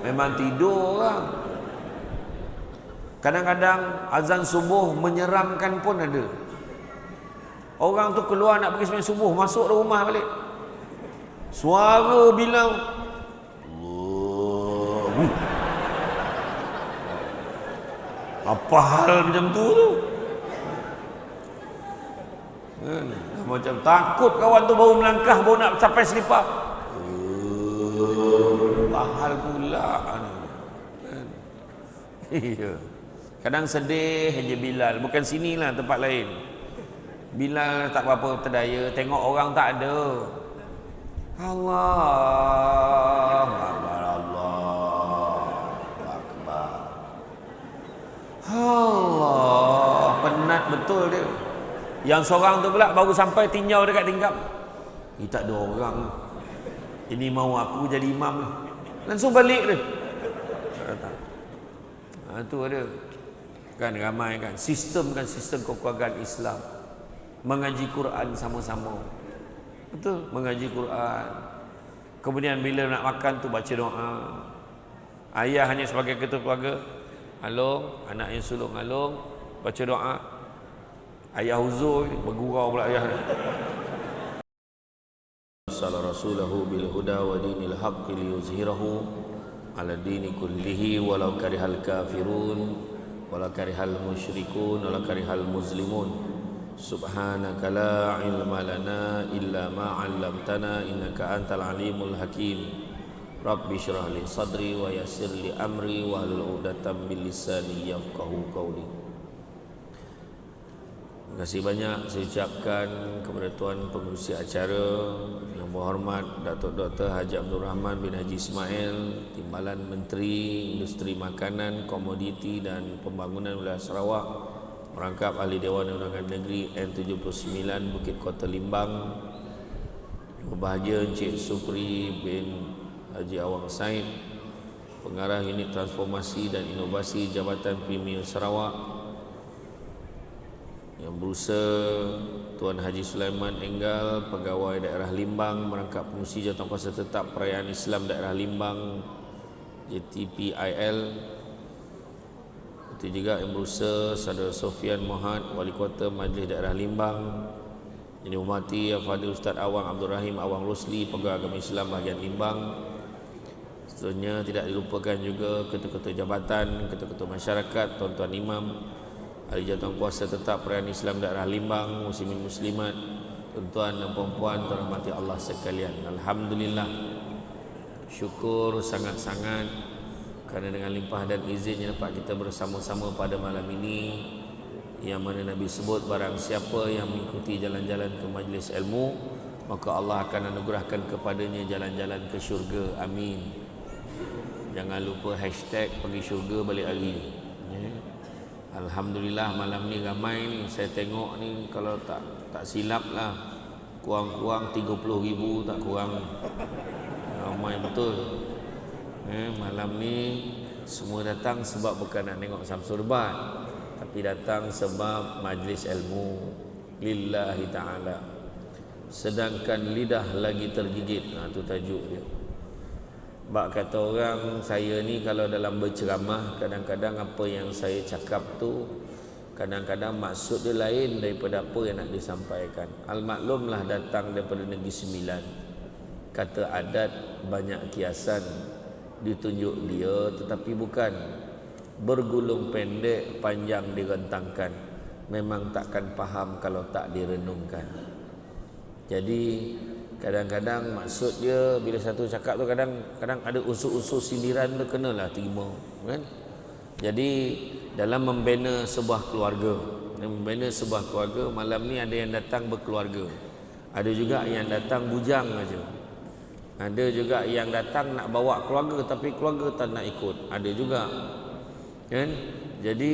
Memang tidur orang. Kadang-kadang azan subuh menyeramkan pun ada. Orang tu keluar nak pergi sembahyang subuh, masuk rumah balik. Suara bilang apa hal macam tu kan? Macam takut kawan tu baru melangkah, baru nak sampai selipar. Hal pula kan? Iya. Kadang sedih je Bilal, bukan sinilah, tempat lain. Bilal tak berapa terdaya, tengok orang tak ada. Allah Akbar, Allah Akbar. Allah, penat betul dia. Yang seorang tu pula baru sampai tinjau dekat tingkap. Tak ada orang. Ini mau aku jadi imam. Langsung balik dia. Itu ada. Kan ramai kan. Sistem kekeluargaan Islam. Mengaji Quran sama-sama. Betul, mengaji Quran. Kemudian bila nak makan tu baca doa. Ayah hanya sebagai ketua keluarga, alung, anak yang sulung alung, baca doa. Ayah huzur, bergurau pula ayah. Sallallahu rasulahu bil huda wa dinil haqqi liyuzhirahu ala dini kullihi walau karihal kafirun walau karihal musyrikun walau karihal muslimun. Subhanaka la ilma lana illa ma 'allamtana innaka antal alimul hakim. Rabbi shrah li sadri wa yassir li amri wa hlul 'uqdatam min lisani yafqahu qawli. Terima kasih banyak saya ucapkan kepada tuan pengurusi acara yang berhormat Datuk Dr. Haji Abdul Rahman bin Haji Ismail, Timbalan Menteri Industri Makanan, Komoditi dan Pembangunan Wilayah Sarawak, Merangkap Ahli Dewan Undangan Negeri N79 Bukit Kota Limbang, yang berbahagia Encik Supri bin Haji Awang Said, Pengarah Unit Transformasi dan Inovasi Jabatan Premier Sarawak, yang berusaha Tuan Haji Sulaiman Enggal, Pegawai Daerah Limbang, Merangkap Pengurusi Jawatankuasa Tetap Perayaan Islam Daerah Limbang JTPIL. Itu juga yang berusaha Saudara Sofian Mohad, Wali Kota Majlis Daerah Limbang. Yang dihormati Al-Fadhil Ustaz Awang Abdul Rahim Awang Rosli, Pegawai Agama Islam bahagian Limbang. Seterusnya tidak dilupakan juga ketua-ketua jabatan, ketua-ketua masyarakat, tuan-tuan imam, ahli jawatankuasa tetap perayaan Islam daerah Limbang, muslimin muslimat, tuan-tuan dan puan-puan terhormati Allah sekalian. Alhamdulillah, syukur sangat-sangat kerana dengan limpah dan izinnya dapat kita bersama-sama pada malam ini, yang mana Nabi sebut barang siapa yang mengikuti jalan-jalan ke majlis ilmu, maka Allah akan anugerahkan kepadanya jalan-jalan ke syurga. Amin. Jangan lupa hashtag pergi syurga balik hari. Alhamdulillah malam ni ramai ni. Saya tengok ni kalau tak silap lah, kurang-kurang 30,000 tak kurang. Ramai betul. Malam ni semua datang sebab bukan nak tengok Samsul Bat, tapi datang sebab majlis ilmu lillahi ta'ala. Sedangkan lidah lagi tergigit. Itu tajuk dia. Bak kata orang, saya ni kalau dalam berceramah, kadang-kadang apa yang saya cakap tu kadang-kadang maksud dia lain daripada apa yang nak disampaikan. Al-maklumlah datang daripada Negeri Sembilan. Kata adat banyak kiasan, ditunjuk dia tetapi bukan. Bergulung pendek, panjang direntangkan. Memang takkan faham kalau tak direnungkan. Jadi kadang-kadang maksud dia bila satu cakap tu kadang ada unsur-unsur sindiran tu kenalah terima kan. Jadi dalam membina sebuah keluarga, malam ni ada yang datang berkeluarga, ada juga yang datang bujang aja, ada juga yang datang nak bawa keluarga tapi keluarga tak nak ikut, ada juga kan. Jadi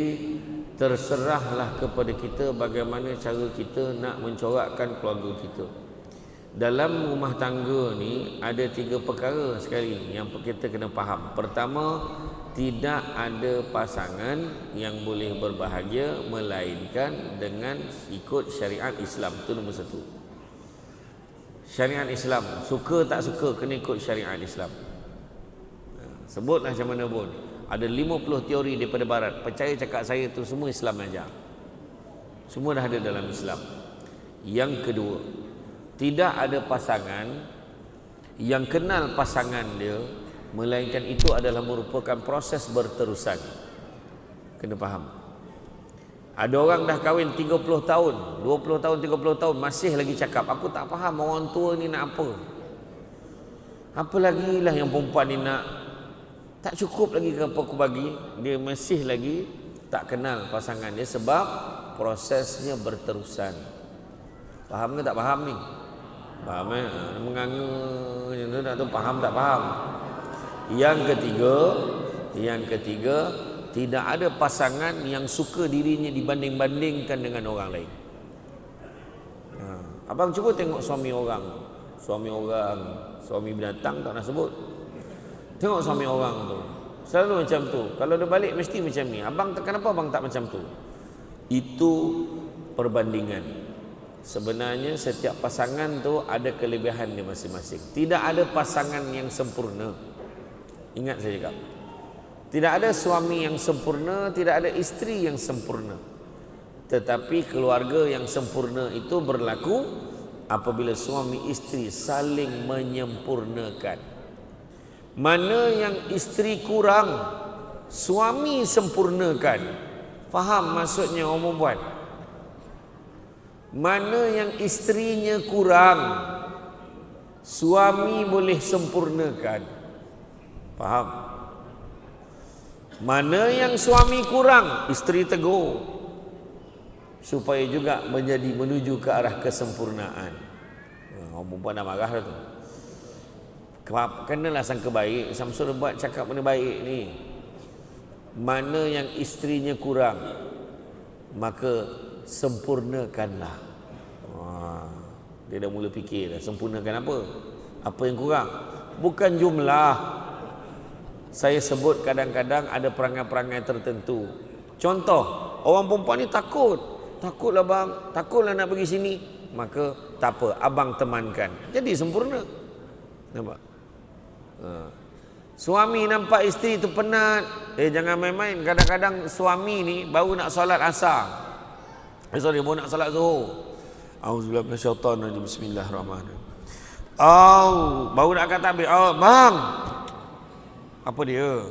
terserahlah kepada kita bagaimana cara kita nak mencorakkan keluarga kita. Dalam rumah tangga ni ada 3 perkara sekali yang kita kena faham. Pertama, tidak ada pasangan yang boleh berbahagia melainkan dengan ikut syariat Islam. Itu nombor 1. Syariat Islam, suka tak suka kena ikut syariat Islam. Sebutlah macam mana pun. Ada 50 teori daripada barat. Percaya cakap saya tu semua Islam ajar. Semua dah ada dalam Islam. Yang kedua, tidak ada pasangan yang kenal pasangan dia, melainkan itu adalah merupakan proses berterusan. Kena faham. Ada orang dah kahwin 30 tahun, 20 tahun, 30 tahun masih lagi cakap, aku tak faham orang tua ni nak apa. Apa lagi lah yang perempuan ni nak. Tak cukup lagi ke apa aku bagi. Dia masih lagi tak kenal pasangan dia sebab prosesnya berterusan. Faham ke tak faham ni? Faham menganga macam tu, tak tahu faham tak faham. Yang ketiga, tidak ada pasangan yang suka dirinya dibanding-bandingkan dengan orang lain. Abang cuba tengok suami orang, suami binatang tak nak sebut. Tengok suami orang tu, selalu macam tu. Kalau dia balik mesti macam ni. Abang kenapa abang tak macam tu? Itu perbandingan. Sebenarnya setiap pasangan tu ada kelebihan dia masing-masing. Tidak ada pasangan yang sempurna. Ingat saya cakap, tidak ada suami yang sempurna, tidak ada isteri yang sempurna. Tetapi keluarga yang sempurna itu berlaku apabila suami isteri saling menyempurnakan. Mana yang isteri kurang, suami sempurnakan. Faham maksudnya orang buat? Mana yang isterinya kurang, suami boleh sempurnakan. Faham? Mana yang suami kurang, isteri tegur, supaya juga menjadi menuju ke arah kesempurnaan. Orang perempuan dah marah dah tu. Kenalah sangka baik. Samsul buat cakap benda baik ni. Mana yang isterinya kurang, maka sempurnakanlah. Dia dah mula fikir dah, sempurnakan apa? Apa yang kurang? Bukan jumlah. Saya sebut kadang-kadang ada perangai-perangai tertentu. Contoh, orang perempuan ni takutlah bang, takutlah nak pergi sini. Maka tak apa, abang temankan. Jadi sempurna. Nampak? Suami nampak isteri tu penat, jangan main-main. Kadang-kadang suami ni baru nak solat asar, baru nak solat zuhur. Auzubillahi minasyaitanir rajim. Bismillahirrahmanirrahim. Baru nak kata takbir. Bang, apa dia?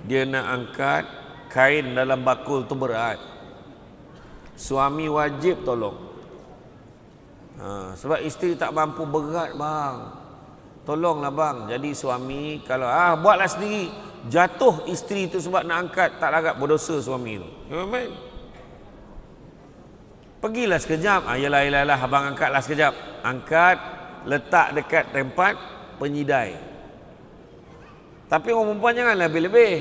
Dia nak angkat kain dalam bakul tu berat. Suami wajib tolong. Sebab isteri tak mampu, berat bang. Tolonglah bang. Jadi suami kalau buatlah sendiri, jatuh isteri tu sebab nak angkat, tak larat, berdosa suami tu. Pergilah sekejap. Yalah, abang angkatlah sekejap. Angkat, letak dekat tempat penyidai. Tapi orang perempuan jangan lebih-lebih.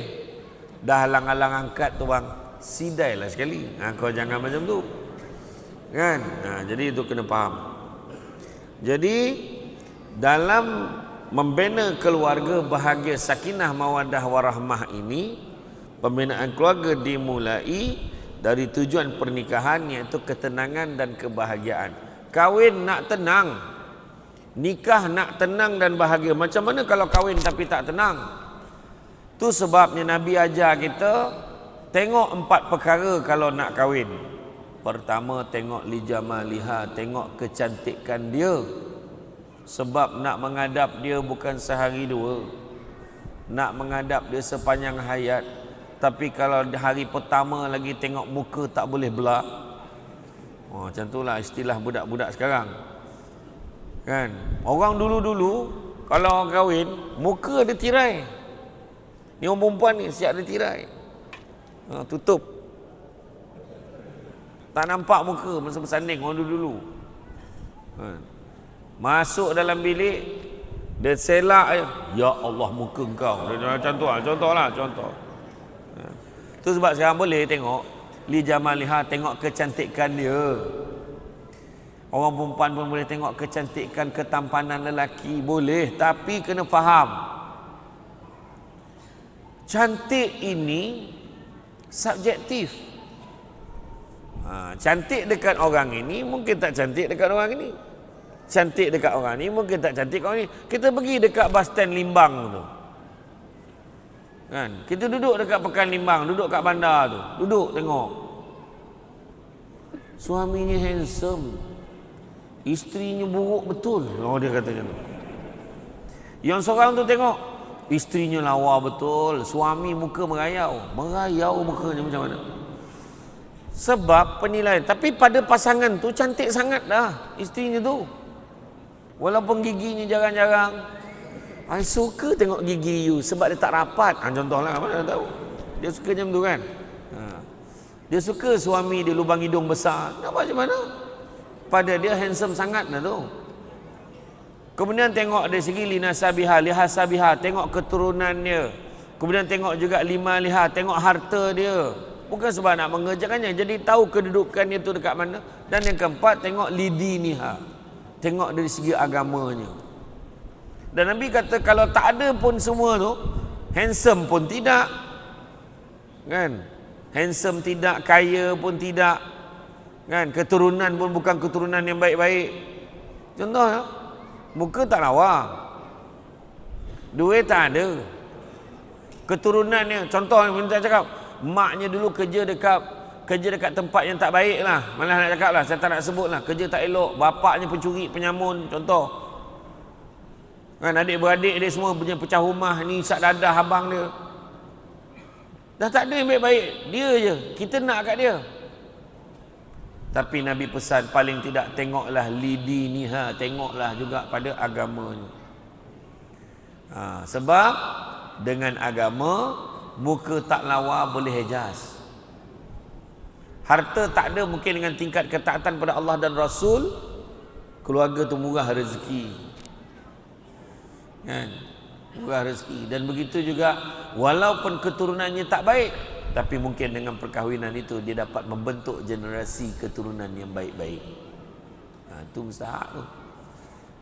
Dah halang-halang angkat tu bang, sidailah sekali. Kau jangan macam tu. Kan? Jadi itu kena faham. Jadi dalam membina keluarga bahagia, sakinah, mawaddah, warahmah ini, pembinaan keluarga dimulai dari tujuan pernikahan, iaitu ketenangan dan kebahagiaan. Kahwin nak tenang, nikah nak tenang dan bahagia. Macam mana kalau kahwin tapi tak tenang? Tu sebabnya Nabi ajar kita tengok 4 perkara kalau nak kahwin. Pertama, tengok lijamaliha, tengok kecantikan dia. Sebab nak menghadap dia bukan sehari dua, nak menghadap dia sepanjang hayat. Tapi kalau hari pertama lagi tengok muka tak boleh belak. Macam itulah istilah budak-budak sekarang. Kan? Orang dulu-dulu kalau orang kahwin, muka ada tirai. Ni orang perempuan ni siap ada tirai. Tutup. Tak nampak muka masa bersanding orang dulu-dulu. Masuk dalam bilik, dia selak je, ya Allah muka kau. Dia contoh. Tu sebab sekarang boleh tengok li jamaliha, tengok kecantikan dia. Orang perempuan pun boleh tengok kecantikan, ketampanan lelaki, boleh. Tapi kena faham, cantik ini subjektif. Cantik dekat orang ini mungkin tak cantik dekat orang ini. Cantik dekat orang ni mungkin tak cantik orang ni. Kita pergi dekat bas stand Limbang tu, Kan? Kita duduk dekat Pekan Limbang, duduk kat bandar tu, duduk tengok. Suaminya handsome, isterinya buruk betul. Oh, dia kata macam tu. Yang seorang tu tengok, isterinya lawa betul, suami muka merayau. Merayau mukanya macam mana? Sebab penilaian. Tapi pada pasangan tu cantik sangat dah isterinya tu. Walaupun giginya jarang-jarang. I suka tengok gigi you sebab dia tak rapat. Contohlah, mana tahu. Dia suka macam tu kan. Dia suka suami dia lubang hidung besar. Nak buat macam mana? Pada dia handsome sangat dah tu. Kemudian tengok dari segi linasabiha, lihasabiha, tengok keturunannya. Kemudian tengok juga lima liha, tengok harta dia. Bukan sebab nak mengerjakannya, jadi tahu kedudukannya itu dekat mana. Dan yang keempat, tengok lidiniha, tengok dari segi agamanya. Dan Nabi kata kalau tak ada pun semua tu, handsome pun tidak, kan? Handsome tidak, kaya pun tidak, kan? Keturunan pun bukan keturunan yang baik-baik. Contohnya, muka tak lawa, duit tak ada, keturunannya, contoh minta cakap, maknya dulu kerja dekat tempat yang tak baik lah, malah nak cakap lah, saya tak nak sebut lah, kerja tak elok, bapaknya pencuri, penyamun, contoh kan, adik-beradik dia semua punya pecah rumah, ni isak dadah abang dia, dah tak ada yang baik-baik, dia je, kita nak kat dia. Tapi Nabi pesan paling tidak tengoklah lidiniha, tengoklah juga pada agamanya. Sebab dengan agama, muka tak lawa boleh hejaz. Harta tak ada mungkin dengan tingkat ketaatan pada Allah dan Rasul, keluarga tu murah rezeki. Kan? Murah rezeki. Dan begitu juga walaupun keturunannya tak baik, tapi mungkin dengan perkahwinan itu dia dapat membentuk generasi keturunan yang baik-baik. Itu mustahak tu.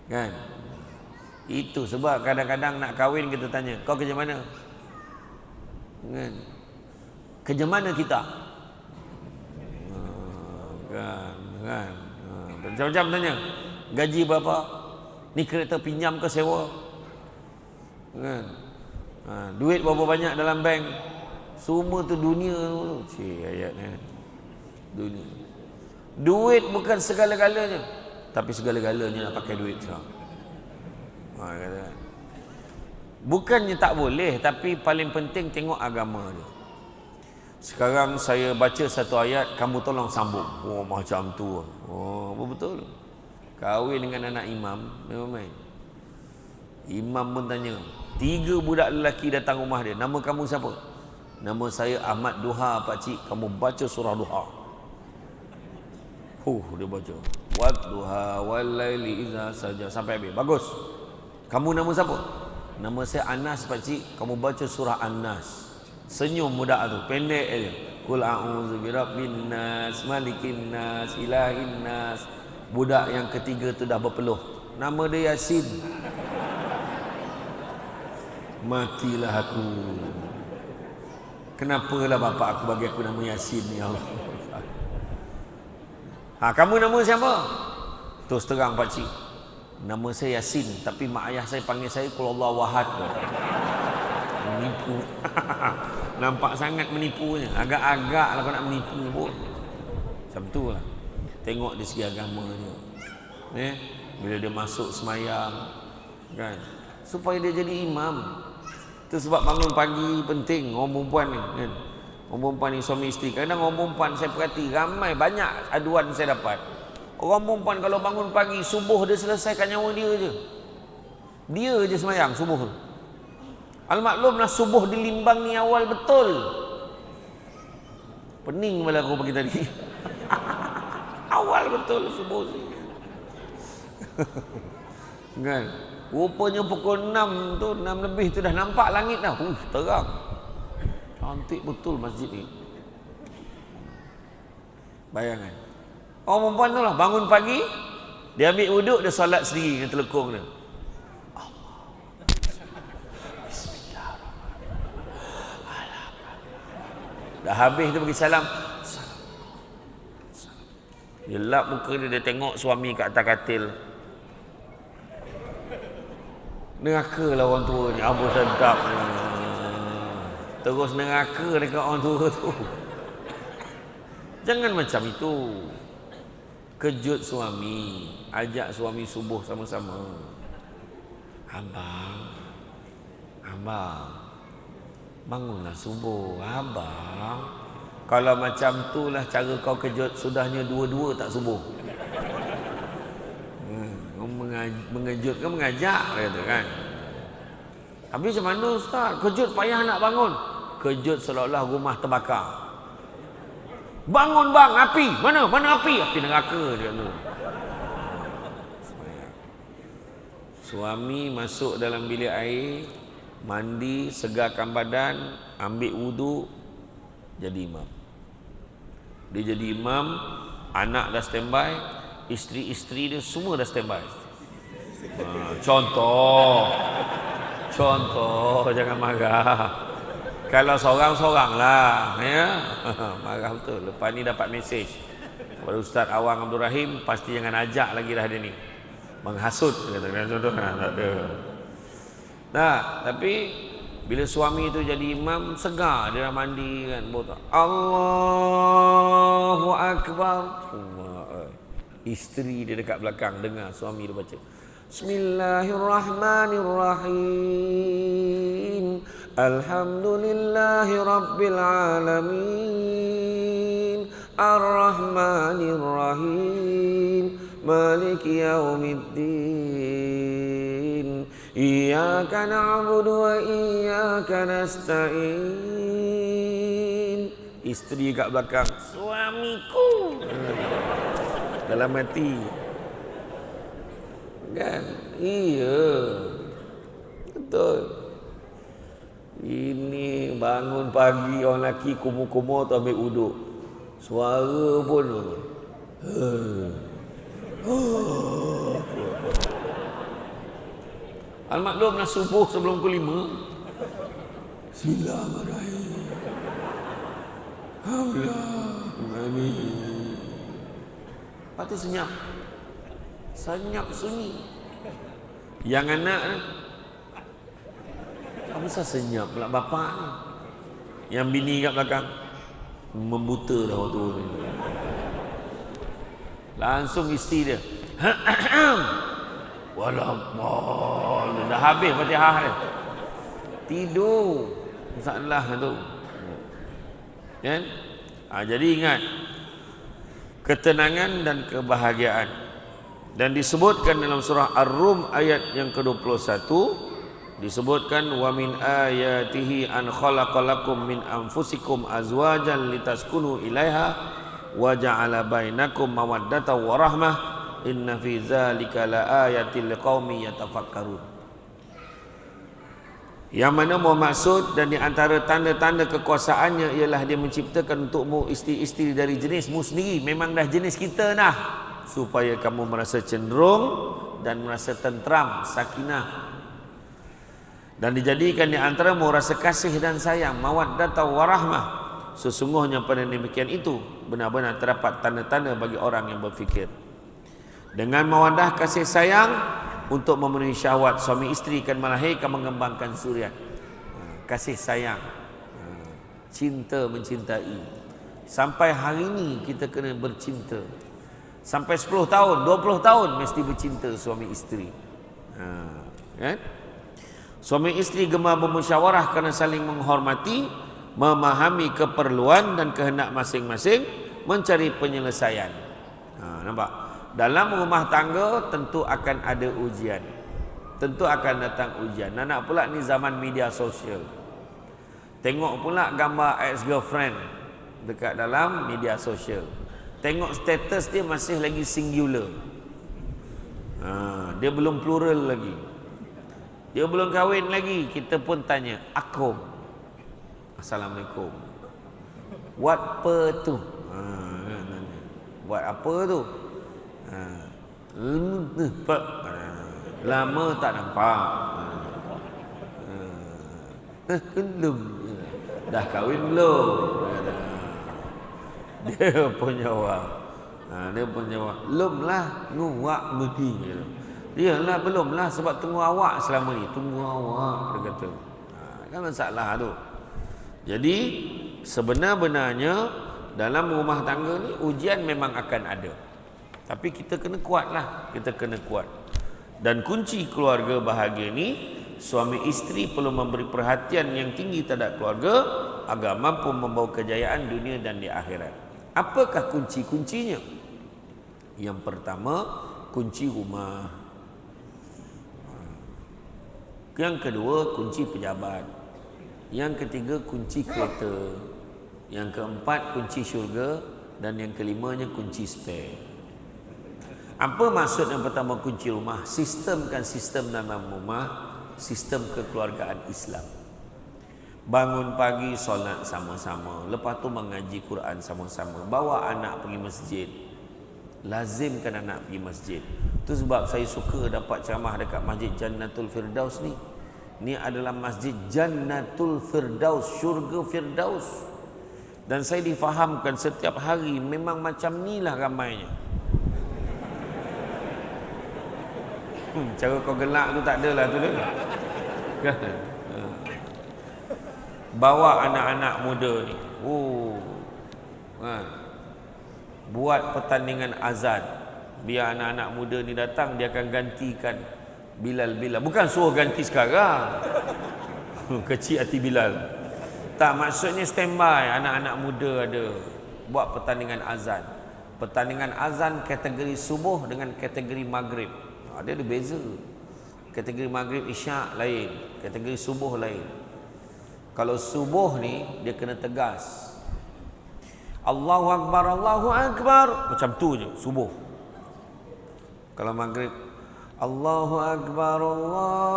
Kan? Itu sebab kadang-kadang nak kahwin kita tanya, kau kerja mana? Kan? Kerja mana kita? Kan? Macam-macam tanya. Gaji berapa? Ni kereta pinjam ke sewa? Kan? Duit berapa banyak dalam bank? Semua tu dunia tu. Ayatnya. Dunia. Duit bukan segala-galanya, tapi segala-galanya nak pakai duit sekarang. Kata. Bukannya tak boleh, tapi paling penting tengok agama dia. Sekarang saya baca satu ayat, kamu tolong sambung. Oh, macam tu. Oh, betul. Kahwin dengan anak imam, memang main. Imam pun tanya, 3 budak lelaki datang rumah dia, nama kamu siapa? Nama saya Ahmad Duha, pakcik. Kamu baca surah Duha. Dia baca. Wadduha walaili iza saja sampai habis. Bagus. Kamu nama siapa? Nama saya Anas, pakcik. Kamu baca surah An-Nas. Senyum budak tu, pendek aja. Qul a'udzu birabbin nas, malikin nas, ilahin nas. Budak yang ketiga tu dah berpeluh. Nama dia Yasin. Matilah aku. Kenapalah bapak aku bagi aku nama Yasin ni, Allah. Kamu nama siapa? Terus terang pakcik, nama saya Yasin, tapi mak ayah saya panggil saya Qul Allahu Ahad. Menipu. Nampak sangat menipunya. Agak-agak lah kau nak menipu pun. Macam tu lah. Tengok di segi agama dia. Bila dia masuk semayang, kan, supaya dia jadi imam. Itu sebab bangun pagi penting orang perempuan ni, kan? Orang perempuan ni suami isteri. Kadang orang perempuan saya perhati ramai, banyak aduan saya dapat. Orang perempuan kalau bangun pagi subuh dia selesaikan nyawa dia je. Dia je semayang subuh. Al-maklumlah subuh di Limbang ni awal betul. Pening kepala aku pagi tadi. Awal betul subuh ni. Kan? Rupanya pukul 6 tu, 6 lebih tu dah nampak langit dah. Terang. Cantik betul masjid ni. Bayangkan. Orang perempuan tu lah bangun pagi, dia ambil wuduk, dia solat sendiri dengan telekung dia. Dah habis tu bagi salam. Dia lap muka dia tengok suami kat atas katil. Neraka lah orang tua ni. Apa sedapnya. terus neraka dekat orang tua tu. Jangan macam itu. Kejut suami, ajak suami subuh sama-sama. Abang, bangunlah subuh, abang. Kalau macam itulah cara kau kejut, sudahnya dua-dua tak subuh. Mengejut ke mengajak, kata kan. Habis macam mana ustaz? Kejut payah nak bangun. Kejut seolah-olah rumah terbakar. Bangun bang, api. Mana api? Api neraka dia tu. Suami masuk dalam bilik air, mandi, segarkan badan, ambil wudu, jadi imam. Dia jadi imam, anak dah standby, isteri-isteri dia semua dah standby. Contoh, jangan marah. Kalau seorang-seorang lah, ya. Marah betul. Lepas ni dapat mesej kepada Ustaz Awang Abdul Rahim, pasti jangan ajak lagi dah dia ni. Menghasut, kata contoh. Tak ada. Nah, tapi bila suami tu jadi imam, segar dia dah mandi kan, Allahu Akbar. Isteri dia dekat belakang dengar suami dia baca. Bismillahirrahmanirrahim. Alhamdulillahi Rabbil Alamin. Ar-Rahmanirrahim. Maliki Yaumiddin. Iyyaka na'budu wa iyyaka nasta'in. Isteri kat belakang, suamiku. Dalam hati. Kan? Iya. Betul. Ini bangun pagi orang lelaki kumur-kumur tu ambil uduk. Suara pun Al-Maklum nak subuh sebelum pukul 5. Bismillahirrahmanirrahim. Amin. Pati senyap. Senyap sunyi. Yang anak apa sah senyap pula bapak ni. Yang bini kat belakang membuta dah waktu ni. Langsung isteri dia. Walaupun dah habis Fatihah dia. Tidur. Masalah tu. Kan? Jadi ingat, ketenangan dan kebahagiaan. Dan disebutkan dalam surah Ar-Rum ayat yang ke-21, disebutkan wa min ayatihi an khalaqalakum min anfusikum azwajan litaskunu ilaiha wa ja'ala bainakum mawaddatan wa rahmah inna fi dzalika laayatil liqaumin yatafakkarun. Yang mana maksud dan di antara tanda-tanda kekuasaannya ialah dia menciptakan untukmu isteri-isteri dari jenismu sendiri, memang dah jenis kita dah, supaya kamu merasa cenderung dan merasa tentram, sakinah. Dan dijadikan di antaramu rasa kasih dan sayang, mawaddatan warahmah. Sesungguhnya pada demikian itu benar-benar terdapat tanda-tanda bagi orang yang berfikir. Dengan mawaddah kasih sayang untuk memenuhi syahwat suami isteri akan melahirkan mengembangkan suriat. Kasih sayang, cinta mencintai. Sampai hari ini kita kena bercinta. Sampai 10 tahun, 20 tahun mesti bercinta suami isteri. Kan? Suami isteri gemar bermusyawarah kerana saling menghormati, memahami keperluan dan kehendak masing-masing, mencari penyelesaian. Nampak? Dalam rumah tangga tentu akan ada ujian. Tentu akan datang ujian. Nak pula ni zaman media sosial. Tengok pula gambar ex-girlfriend dekat dalam media sosial. Tengok status dia masih lagi singular. Dia belum plural lagi. Dia belum kahwin lagi. Kita pun tanya, Akum, Assalamualaikum, buat apa tu? Buat apa tu? Lama tak nampak. Belum. Dah kahwin belum? Dia pun jawab. Belum lah, nguak mesti. Dia lah belum lah, sebab tunggu awak selama ni. Tunggu awak, dia kata. Kan masalah tu. Jadi sebenar-benarnya dalam rumah tangga ni ujian memang akan ada. Tapi kita kena kuatlah, kita kena kuat. Dan kunci keluarga bahagia ni, suami isteri perlu memberi perhatian yang tinggi terhadap keluarga agar mampu membawa kejayaan dunia dan di akhirat. Apakah kunci-kuncinya? Yang pertama, kunci rumah. Yang kedua, kunci pejabat. Yang ketiga, kunci kereta. Yang keempat, kunci syurga. Dan yang kelimanya, kunci spare. Apa maksud yang pertama kunci rumah? Sistemkan sistem dalam rumah, sistem kekeluargaan Islam. Bangun pagi solat sama-sama, lepas tu mengaji Quran sama-sama, bawa anak pergi masjid, lazimkan anak pergi masjid. Itu sebab saya suka dapat ceramah dekat Masjid Jannatul Firdaus ni. Ni adalah Masjid Jannatul Firdaus, syurga Firdaus. Dan saya difahamkan setiap hari memang macam ni lah ramainya. Cara kau gelak tu tak adalah tu dia. Bawa anak-anak muda ni. Buat pertandingan azan. Biar anak-anak muda ni datang, dia akan gantikan Bilal. Bukan suruh ganti sekarang. Kecil hati Bilal. Tak, maksudnya standby. Anak-anak muda ada. Buat pertandingan azan. Pertandingan azan kategori subuh dengan kategori maghrib. Dia ada beza. Kategori maghrib isyak lain, kategori subuh lain. Kalau subuh ni dia kena tegas. Allahu Akbar, Allahu Akbar. Macam tu je subuh. Kalau maghrib, Allahu Akbar, Allahu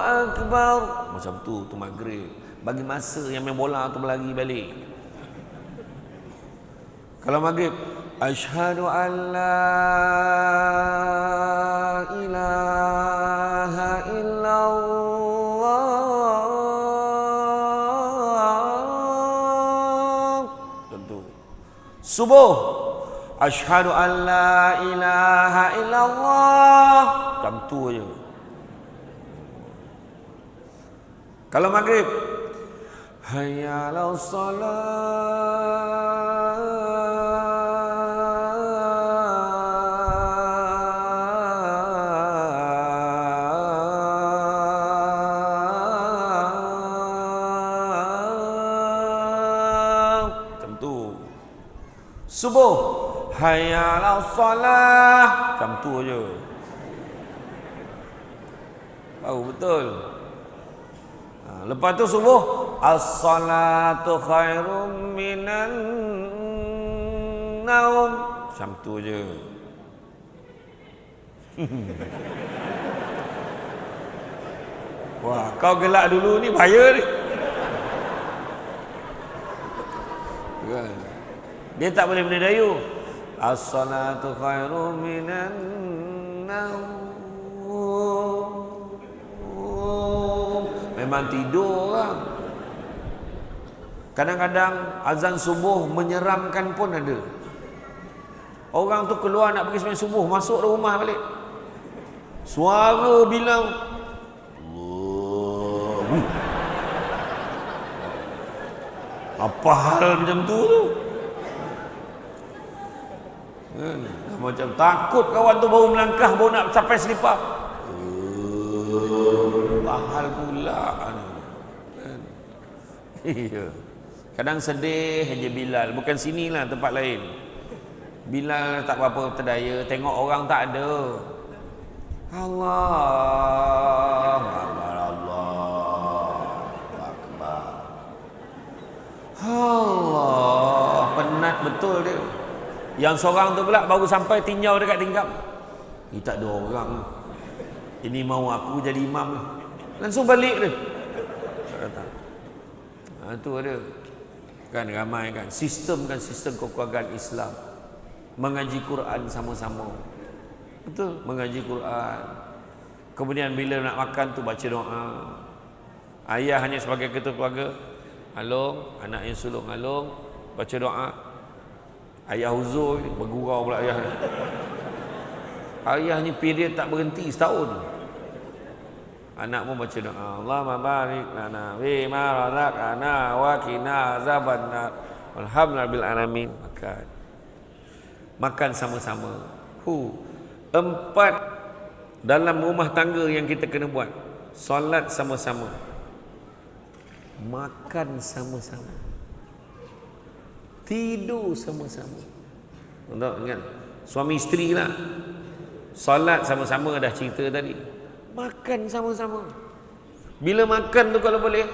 Akbar. Macam tu maghrib. Bagi masa yang main bola tu berlari balik. Kalau maghrib, asyhadu an la ilaha illallah. Tentu. Subuh, asyhadu an la ilaha illallah. Macam tu je. Kalau maghrib, hayya 'alas salat. Subuh, hayya 'alas salah. Macam tu je. Baru betul. Lepas tu subuh, as-salatu khairum minan naum. Macam tu je. Wah, kau gelak dulu ni bahaya ni. Kan? Dia tak boleh berdayu. As-salatu khairum minan naum. Memang tidur orang. Kadang-kadang azan subuh menyeramkan pun ada. Orang tu keluar nak pergi sembahyang subuh, masuk rumah balik. Suara bilang apa hal macam tu tu? Macam takut kawan tu baru melangkah, baru nak sampai selipar. Hal pula. Iya. Kadang sedih aja Bilal, bukan sinilah tempat lain. Bilal tak berapa terdaya, tengok orang tak ada. Allah Akbar, Allah Akbar. Allah, penat betul dia. Yang seorang tu pula baru sampai tinjau dekat tingkap. Ini tak ada orang. Ini mau aku jadi imam. Langsung balik dia. Itu ada. Kan ramai kan. Sistem kekeluargaan Islam. Mengaji Quran sama-sama. Betul, mengaji Quran. Kemudian bila nak makan tu baca doa. Ayah hanya sebagai ketua keluarga, alung, anak yang sulung alung, baca doa. Ayah huzur, bergurau pula ayah. Ayahnya period tak berhenti setahun. Anak pun baca doa, Allahumma barik lana fi ma razaqana wa qina azabannar. Alhamdulillahil alamin. Makan sama-sama. 4 dalam rumah tangga yang kita kena buat. Solat sama-sama. Makan sama-sama. Tidur sama-sama. Untuk ingat, suami isteri lah. Solat sama-sama dah cerita tadi. Makan sama-sama. Bila makan tu kalau boleh,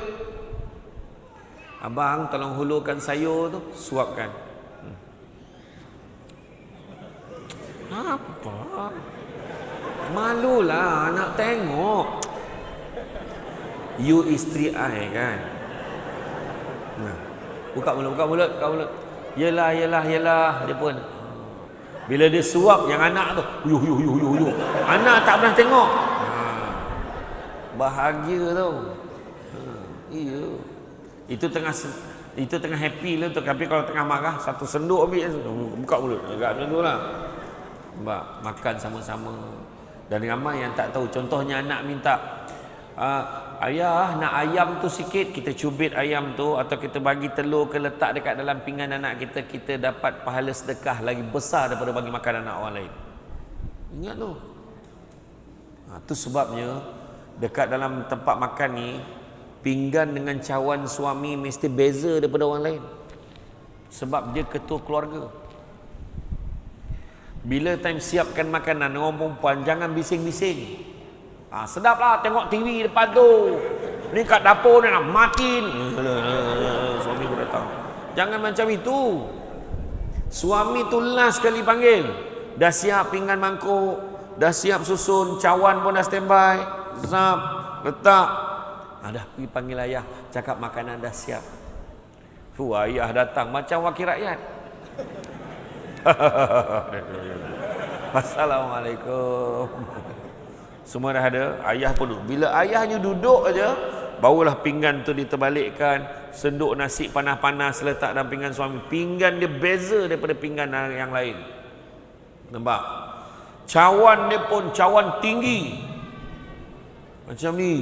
abang tolong hulurkan sayur tu, suapkan. Apa? Malulah anak tengok. You isteri I kan. Nah, buka mulut. Yelah. Dia pun. Bila dia suap yang anak tu, yuh. Anak tak pernah tengok. Bahagia tu. Iya. Itu tengah happy lah tu. Tapi kalau tengah marah, satu senduk ambil, buka mulut. Agak macam tu lah. Makan sama-sama. Dan ramai yang tak tahu. Contohnya anak minta, ayah nak ayam tu sikit, kita cubit ayam tu, atau kita bagi telur ke letak dekat dalam pinggan anak kita, kita dapat pahala sedekah lagi besar daripada bagi makan anak orang lain. Ingat tu. Tu sebabnya dekat dalam tempat makan ni, pinggan dengan cawan suami mesti beza daripada orang lain. Sebab dia ketua keluarga. Bila time siapkan makanan, orang perempuan jangan bising-bising. Sedaplah tengok TV depan tu. Ni kat dapur ni nak matiin. Suami pun datang. Jangan macam itu. Suami tu last sekali panggil. Dah siap pinggan mangkuk, dah siap susun, cawan pun dah standby. Zap, letak. Dah pergi panggil ayah, cakap makanan dah siap. Ayah datang macam wakil rakyat. Assalamualaikum. Semua dah ada. Ayah pun duduk. Bila ayahnya duduk aja, barulah pinggan tu diterbalikkan, senduk nasi panas-panas letak dalam pinggan suami. Pinggan dia beza daripada pinggan yang lain. Nampak? Cawan dia pun cawan tinggi. Macam ni.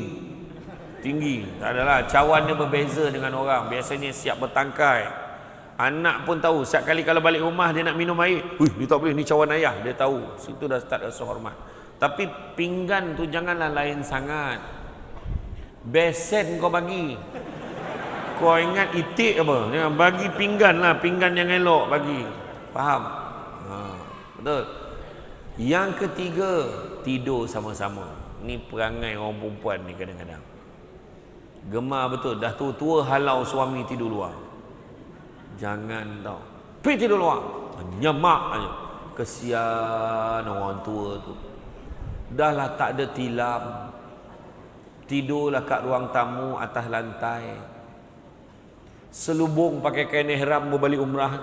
Tinggi. Tak adalah, cawan dia berbeza dengan orang. Biasanya siap bertangkai. Anak pun tahu, setiap kali kalau balik rumah dia nak minum air, dia tak boleh, ni cawan ayah, dia tahu. Situ dah start rasa hormat. Tapi pinggan tu janganlah lain sangat. Besen kau bagi. Kau ingat itik apa? Jangan bagi pinggan lah, pinggan yang elok bagi. Faham? Betul. Yang ketiga, tidur sama-sama. Ni perangai orang perempuan ni kadang-kadang. Gemar betul, dah tua-tua halau suami tidur luar. Jangan tau. Pergi tidur luar. Nyemak aja. Kesian orang tua tu. Dah lah tak ada tilam. Tidurlah kat ruang tamu atas lantai. Selubung pakai kain ihram berbalik umrah.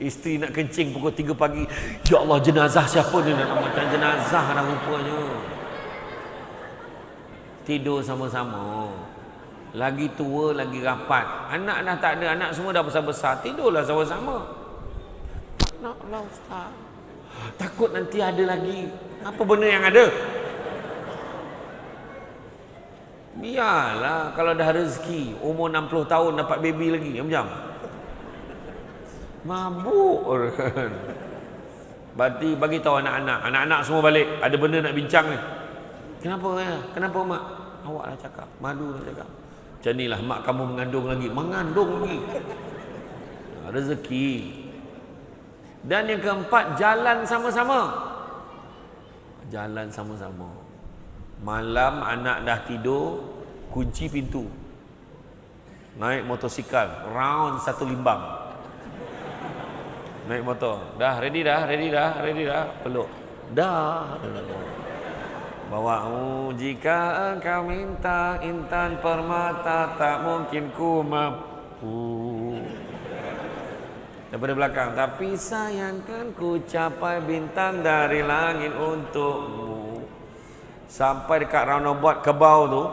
Isteri nak kencing pukul 3 pagi. Ya Allah, jenazah siapa ni? Nak macam jenazah dah rupanya. Tidur sama-sama. Lagi tua, lagi rapat. Anak dah tak ada, anak semua dah besar-besar. Tidurlah sama-sama. Tak naklah Ustaz. Takut nanti ada lagi. Apa benda yang ada? Biarlah kalau dah rezeki, umur 60 tahun dapat baby lagi. Macam mabuk kan. Berarti bagi tahu anak-anak. Anak-anak semua balik. Ada benda nak bincang ni. Kenapa ya? Kenapa mak? Awaklah cakap. Malu lah cakap. Macam inilah mak kamu mengandung lagi. Mengandung lagi. Rezeki. Dan yang keempat, jalan sama-sama. Jalan sama-sama. Malam anak dah tidur, kunci pintu. Naik motosikal, round satu limbang. Naik motor. Dah, ready dah. Peluk. Dah. Bawa jika engkau minta intan permata tak mungkin ku mampu. Daripada belakang, tapi sayangkan ku capai bintang dari langit untukmu. Sampai dekat roundabout Kebau tu.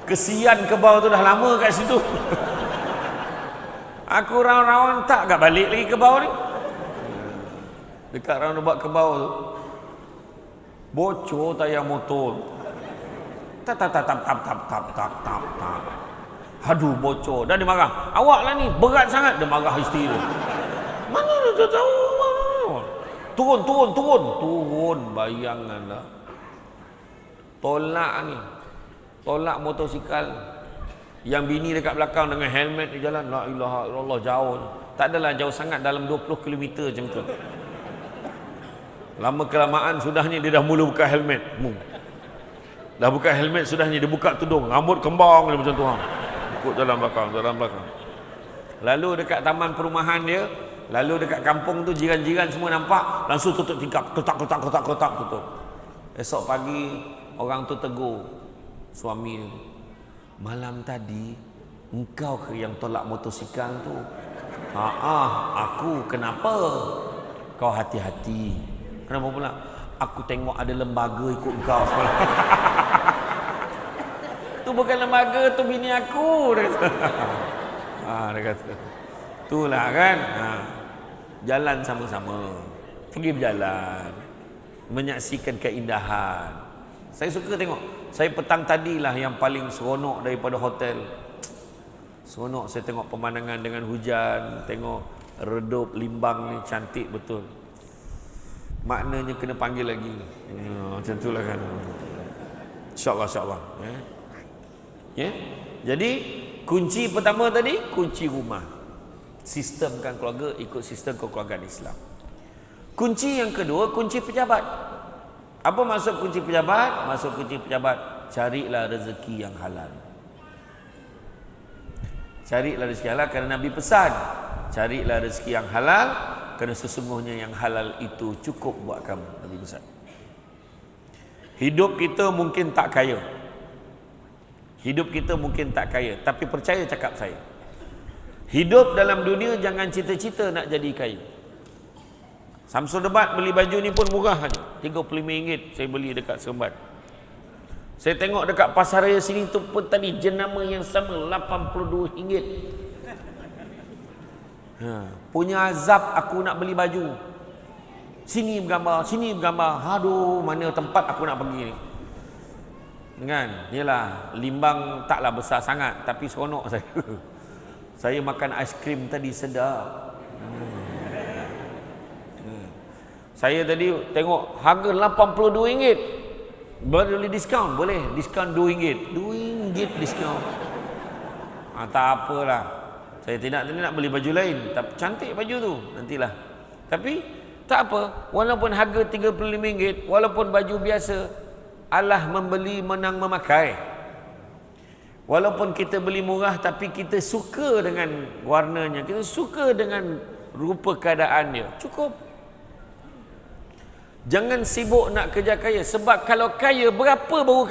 Kesian Kebau tu dah lama kat situ. Aku rawan-rawan tak balik lagi ke bawah ni. Dekat roundabout ke bawah tu, bocor tayar motor. Tap tap tap tap tap tap tap tap tap tap. Aduh, bocor. Dah dia marah. Awak lah ni berat sangat. Dia marah isteri dia. Mana dia tahu? Turun. Bayangan dah. Tolak ni. Tolak motosikal. Yang bini dekat belakang dengan helmet di jalan. La ilaha illallah, jauh. Tak adalah jauh sangat, dalam 20 km macam tu. Lama kelamaan sudahnya dia dah mula buka helmet. Dah buka helmet sudahnya dia buka tudung. Rambut kembang dia macam tu. Ikut dalam belakang. Lalu dekat taman perumahan dia, lalu dekat kampung tu jiran-jiran semua nampak, langsung tutup tingkap. Kotak tutup. Esok pagi orang tu tegur suami dia. Malam tadi engkau ke yang tolak motosikal tu? Aku. Kenapa? Kau hati-hati. Kenapa pula? Aku tengok ada lembaga ikut kau. Tu bukan lembaga, tu bini aku. Dia kata. Dia kata. Itulah kan. Jalan sama-sama. Pergi berjalan. Menyaksikan keindahan. Saya suka tengok. Saya petang tadilah yang paling seronok daripada hotel. Seronok saya tengok pemandangan dengan hujan. Tengok redup limbang ni cantik betul. Maknanya kena panggil lagi. Macam itulah kan. InsyaAllah. Ya. Jadi kunci pertama tadi, kunci rumah. Sistemkan keluarga ikut sistem kekeluargaan Islam. Kunci yang kedua, kunci pejabat. Apa maksud kunci pejabat? Maksud kunci pejabat, carilah rezeki yang halal. Carilah rezeki halal kerana Nabi pesan, carilah rezeki yang halal kerana sesungguhnya yang halal itu cukup buat kamu. Nabi pesan. Hidup kita mungkin tak kaya. Tapi percaya cakap saya. Hidup dalam dunia jangan cita-cita nak jadi kaya. Samsul Debat beli baju ni pun murah aja. RM35 saya beli dekat Seremban. Saya tengok dekat pasar raya sini tu pun tadi jenama yang sama RM82. Punya azab aku nak beli baju. Sini bergambar. Aduh, mana tempat aku nak pergi ni. Kan? Yalah, limbang taklah besar sangat tapi seronok saya. Saya makan aiskrim tadi sedap. Saya tadi tengok harga RM82. Boleh diskaun? Boleh. Diskaun RM2. RM2 diskaun. Tak apalah. Saya tidak nak beli baju lain. Tapi cantik baju tu. Nantilah. Tapi tak apa. Walaupun harga RM35, walaupun baju biasa, Allah membeli menang memakai. Walaupun kita beli murah tapi kita suka dengan warnanya, kita suka dengan rupa keadaan dia, cukup. Jangan sibuk nak kerja kaya. Sebab kalau kaya, berapa baru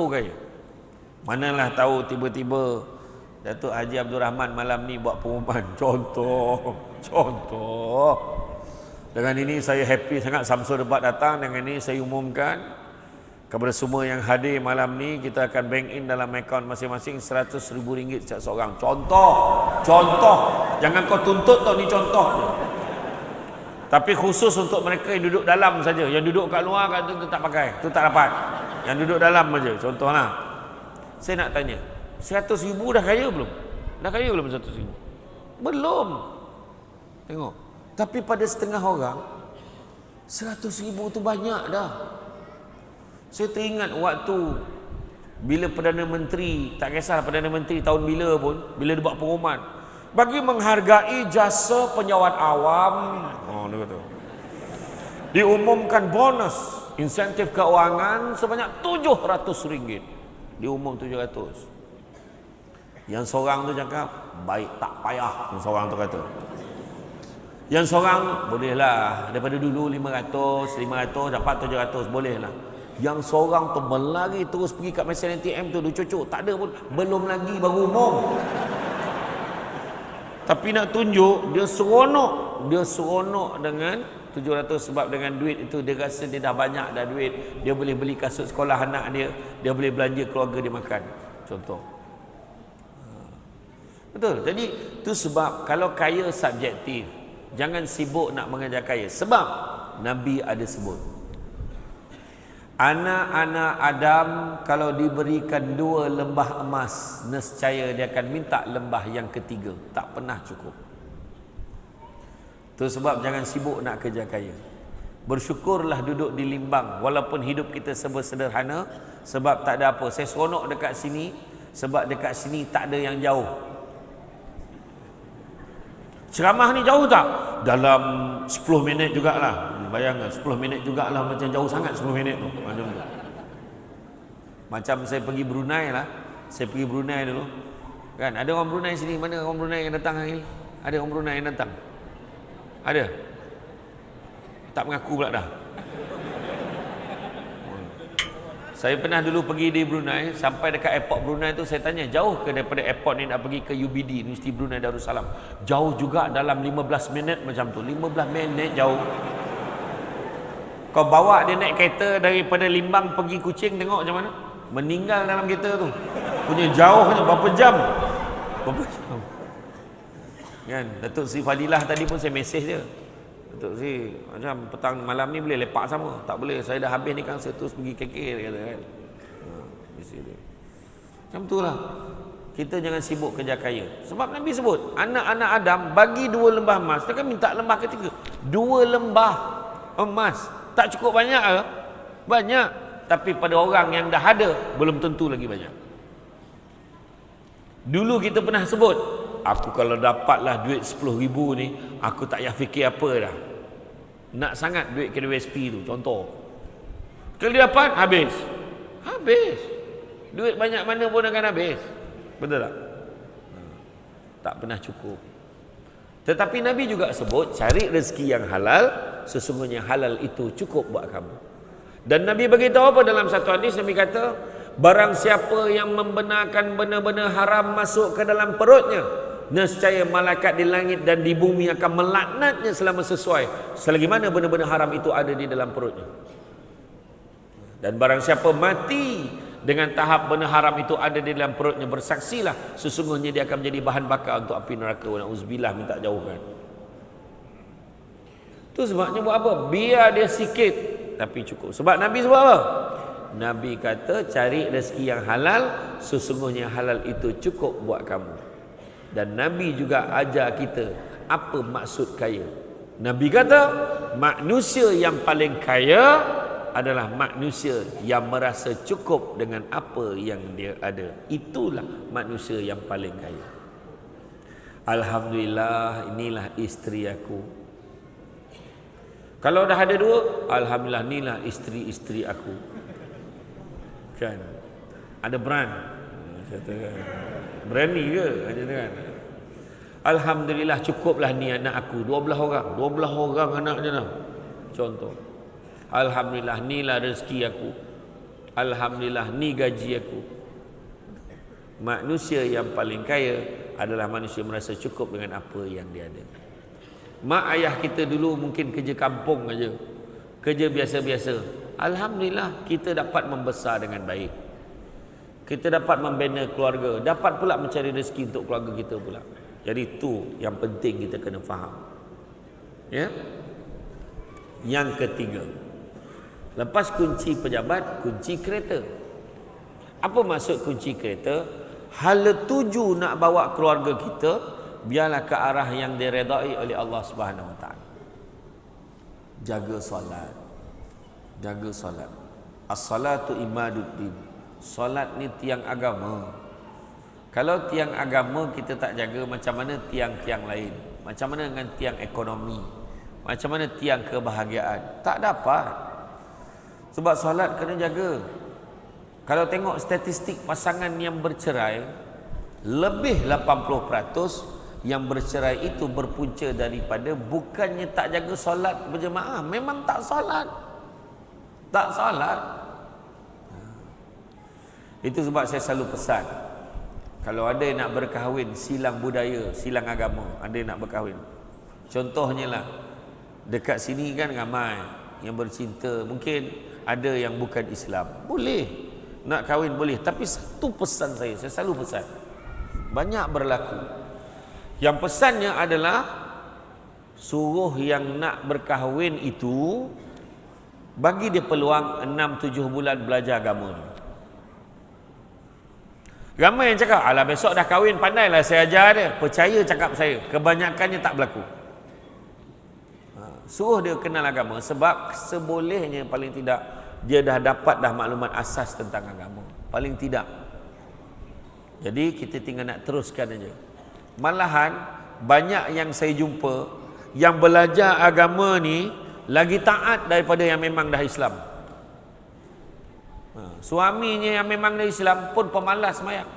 kaya? Manalah tahu tiba-tiba Datuk Haji Abdul Rahman malam ni buat pengumuman. Contoh. Dengan ini saya happy sangat Samsul Debat datang. Dengan ini saya umumkan kepada semua yang hadir malam ni, kita akan bank in dalam akaun masing-masing RM100,000 setiap seorang. Contoh. Jangan kau tuntut tau, ni contoh je. Tapi khusus untuk mereka yang duduk dalam saja. Yang duduk kat luar kat tu tak pakai. Tu tak dapat. Yang duduk dalam saja. Contohlah. Saya nak tanya, RM100,000 dah kaya belum? Dah kaya belum RM100,000? Belum. Tengok. Tapi pada setengah orang, RM100,000 tu banyak dah. Saya teringat waktu bila Perdana Menteri, tak kisah Perdana Menteri tahun bila pun, bila dia buat pengumuman, bagi menghargai jasa penyawat awam, dia kata, diumumkan bonus insentif keuangan sebanyak RM700. Diumum 700. Yang seorang tu cakap, baik tak payah. Yang seorang tu kata. Yang seorang, bolehlah. Daripada dulu 500 dapat 700, bolehlah. Yang seorang tu berlari terus pergi kat mesin ATM tu, dia cucuk. Tak ada pun, belum lagi baru umum. Tapi nak tunjuk, dia seronok dengan 700 sebab dengan duit itu dia rasa dia dah banyak dah duit. Dia boleh beli kasut sekolah anak dia, dia boleh belanja keluarga dia makan. Contoh. Betul. Jadi tu sebab kalau kaya subjektif, jangan sibuk nak mengejar kaya. Sebab Nabi ada sebut, anak-anak Adam kalau diberikan 2 lembah emas, nescaya dia akan minta lembah yang ketiga. Tak pernah cukup. Tu sebab jangan sibuk nak kejar kaya. Bersyukurlah duduk di Limbang walaupun hidup kita serba sederhana, sebab tak ada apa. Saya seronok dekat sini sebab dekat sini tak ada yang jauh. Ceramah ni jauh tak? Dalam 10 minit jugalah. Bayangkan 10 minit jugalah, macam jauh sangat 10 minit tu. Macam tu. Macam saya pergi Brunei lah. Saya pergi Brunei dulu. Kan ada orang Brunei sini. Mana orang Brunei yang datang hari ni? Ada orang Brunei yang datang? Ada? Tak mengaku pula dah. Saya pernah dulu pergi di Brunei, sampai dekat airport Brunei tu saya tanya, jauh ke daripada airport ni nak pergi ke UBD, Universiti Brunei Darussalam? Jauh juga, dalam 15 minit macam tu. 15 minit jauh. Kau bawa dia naik kereta daripada Limbang pergi Kuching, tengok macam mana? Meninggal dalam kereta tu. Punya jauhnya berapa jam? Berapa jam? Kan, Datuk Sri Fadilah tadi pun saya mesej dia. Datuk Sri, macam petang malam ni boleh lepak sama? Tak boleh, saya dah habis ni kan, saya terus pergi KK, dia kata kan. Macam tu lah. Kita jangan sibuk kerja kaya. Sebab Nabi sebut, anak-anak Adam bagi 2 lembah emas, dia kan minta lembah ketiga. 2 lembah emas. Tak cukup banyak ke? Banyak. Tapi pada orang yang dah ada, belum tentu lagi banyak. Dulu kita pernah sebut, aku kalau dapatlah duit 10,000 ni, aku tak payah fikir apa dah. Nak sangat duit KWSP tu, contoh. Kalau dia dapat, habis. Habis. Duit banyak mana pun akan habis. Betul tak? Tak pernah cukup. Tetapi Nabi juga sebut, cari rezeki yang halal, sesungguhnya halal itu cukup buat kamu. Dan Nabi beritahu apa dalam satu hadis? Nabi kata, barang siapa yang membenarkan benda-benda haram masuk ke dalam perutnya, nescaya malaikat di langit dan di bumi akan melaknatnya selama sesuai selagi mana benda-benda haram itu ada di dalam perutnya. Dan barang siapa mati dengan tahap benda haram itu ada di dalam perutnya, bersaksilah sesungguhnya dia akan menjadi bahan bakar untuk api neraka. Na'udzubillah, minta jauhkan. Itu sebabnya buat apa? Biar dia sikit tapi cukup. Sebab Nabi sebut apa? Nabi kata cari rezeki yang halal, sesungguhnya halal itu cukup buat kamu. Dan Nabi juga ajar kita apa maksud kaya. Nabi kata manusia yang paling kaya adalah manusia yang merasa cukup dengan apa yang dia ada. Itulah manusia yang paling kaya. Alhamdulillah, inilah isteri aku. Kalau dah ada 2, alhamdulillah, inilah isteri-isteri aku. Kan? Ada brand. Berani ke? Kan? Alhamdulillah, cukuplah ni anak aku. 12 orang. 12 orang anaknya dah. Contoh. Alhamdulillah, inilah rezeki aku. Alhamdulillah, ni gaji aku. Manusia yang paling kaya adalah manusia merasa cukup dengan apa yang dia ada. Mak ayah kita dulu mungkin kerja kampung aja, kerja biasa-biasa. Alhamdulillah, kita dapat membesar dengan baik. Kita dapat membina keluarga, dapat pula mencari rezeki untuk keluarga kita pula. Jadi itu yang penting kita kena faham. Ya. Yang ketiga, lepas kunci pejabat, kunci kereta. Apa maksud kunci kereta? Hala tuju nak bawa keluarga kita biarlah ke arah yang diredai oleh Allah Subhanahu Wa Taala. Jaga solat. Jaga solat. As-salatu imaduddin. Solat ni tiang agama. Kalau tiang agama kita tak jaga, macam mana tiang-tiang lain? Macam mana dengan tiang ekonomi? Macam mana tiang kebahagiaan? Tak dapat. Sebab solat kena jaga. Kalau tengok statistik pasangan yang bercerai, lebih 80% yang bercerai itu berpunca daripada bukannya tak jaga solat berjemaah, memang tak solat. Tak solat. Itu sebab saya selalu pesan, kalau ada yang nak berkahwin, silang budaya, silang agama, ada yang nak berkahwin. Contohnya lah, dekat sini kan ramai yang bercinta, mungkin ada yang bukan Islam. Boleh, nak kahwin boleh. Tapi satu pesan saya selalu pesan, banyak berlaku, Yang pesannya adalah suruh yang nak berkahwin itu bagi dia peluang 6-7 bulan belajar agama ni. Ramai yang cakap, alah besok dah kahwin, pandailah saya ajar dia. Percaya cakap saya, kebanyakannya tak berlaku. Suruh dia kenal agama, sebab sebolehnya paling tidak dia dah dapat dah maklumat asas tentang agama. Paling tidak. Jadi kita tinggal nak teruskan aja. Malahan banyak yang saya jumpa yang belajar agama ni lagi taat daripada yang memang dah Islam. Suaminya yang memang dah Islam pun pemalas sembahyang.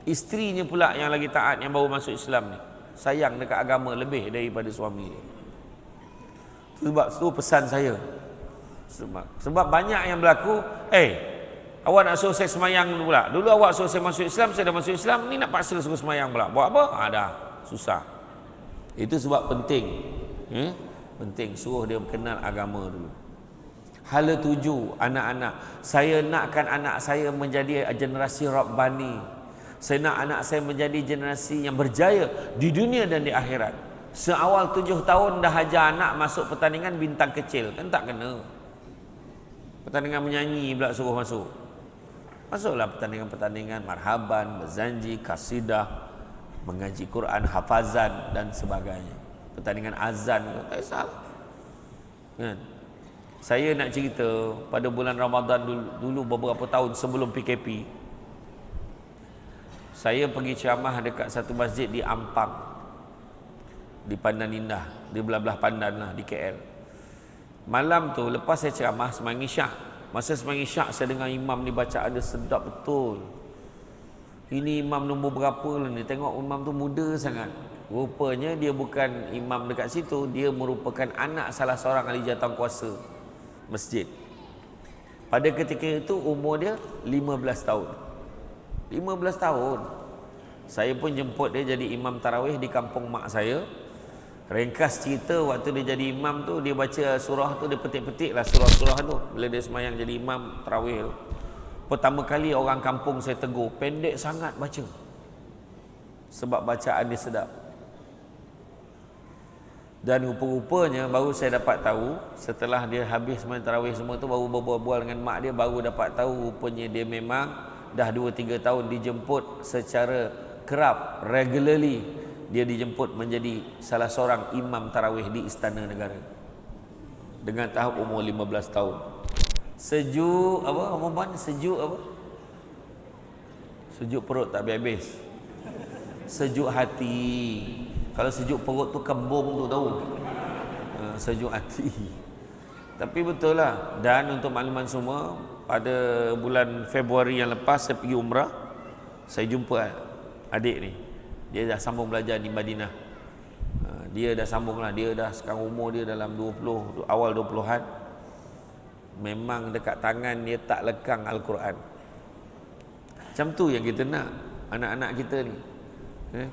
Isterinya pula yang lagi taat, yang baru masuk Islam ni, sayang dekat agama lebih daripada suami dia. Sebab itu pesan saya. Sebab banyak yang berlaku, awak nak suruh saya semayang dulu pula. Dulu awak suruh saya masuk Islam, saya dah masuk Islam, ni nak paksa suruh semayang pula. Buat apa? Dah susah. Itu sebab penting. Penting suruh dia kenal agama dulu. Hala 7, anak-anak. Saya nakkan anak saya menjadi generasi Rabbani. Saya nak anak saya menjadi generasi yang berjaya di dunia dan di akhirat. Seawal 7 tahun dah ajar anak masuk pertandingan bintang kecil. Kan tak kena. Pertandingan menyanyi pula suruh masuk. Masuklah pertandingan-pertandingan marhaban, berzanji, kasidah, mengaji Quran, hafazan dan sebagainya. Pertandingan azan, tak salah. Kan? Saya nak cerita pada bulan Ramadan dulu beberapa tahun sebelum PKP, saya pergi ceramah dekat satu masjid di Ampang, di Pandan Indah, di belah-belah Pandan lah, di KL. Malam tu lepas saya ceramah sembahyang isyak, masa sembahyang isyak saya dengar imam ni baca ada sedap betul. Ini imam nombor berapa lah ni, tengok imam tu muda sangat. Rupanya dia bukan imam dekat situ, dia merupakan anak salah seorang ahli jawatankuasa masjid. Pada ketika itu umur dia 15 tahun. 15 tahun. Saya pun jemput dia jadi imam tarawih di kampung mak saya. Ringkas cerita, waktu dia jadi imam tu, dia baca surah tu, dia petik-petik lah surah-surah tu bila dia semayang jadi imam tarawih tu. Pertama kali orang kampung saya tegur, pendek sangat baca. Sebab bacaan dia sedap. Dan rupa-rupanya baru saya dapat tahu, setelah dia habis main tarawih semua tu, baru berbual dengan mak dia, baru dapat tahu rupanya dia memang dah 2-3 tahun dijemput secara kerap, regularly dia dijemput menjadi salah seorang imam tarawih di Istana Negara dengan tahap umur 15 tahun. Sejuk apa? Umuman sejuk apa? Sejuk perut tak habis-habis. Sejuk hati. Kalau sejuk perut tu kembung tu tahu. Sejuk hati. Tapi betul lah. Dan untuk makluman semua, pada bulan Februari yang lepas saya pergi umrah, saya jumpa adik ni. Dia dah sambung belajar di Madinah. Dia dah sambung lah. Dia dah sekarang umur dia dalam 20, awal 20-an. Memang dekat tangan dia tak lekang Al-Quran. Macam tu yang kita nak anak-anak kita ni.